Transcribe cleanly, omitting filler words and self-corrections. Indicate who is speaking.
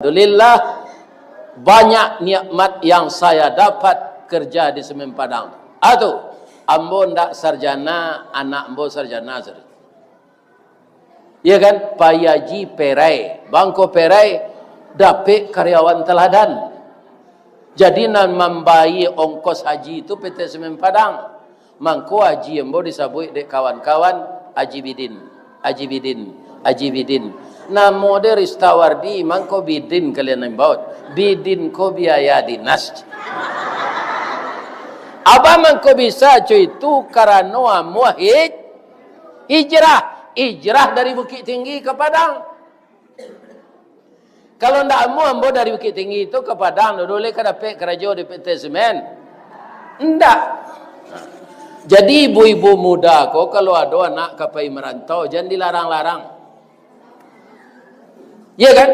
Speaker 1: Alhamdulillah, banyak nikmat yang saya dapat kerja di Semen Padang. Atu, ambo ndak sarjana, anak ambo sarjana. Ya kan, payaji perai, bangko perai, dapat karyawan teladan. Jadi nan membayar ongkos haji itu PT Semen Padang. Mangko haji ambo disabui dek kawan-kawan Haji Bidin, Haji Bidin, Haji Bidin. Namo de Ristawardi mangko Bidin kalian membaut. Bidin ko biaya dinas. Apa mangko bisa cuy itu karena muahid hijrah dari Bukit Tinggi ke Padang. Kalau ndak ambo dari Bukit Tinggi itu ke Padang, dulu ke dapat kerja di PT Semen. Ndak. Jadi ibu-ibu muda kok kalau ada anak kapai merantau jangan dilarang-larang. Ya kan?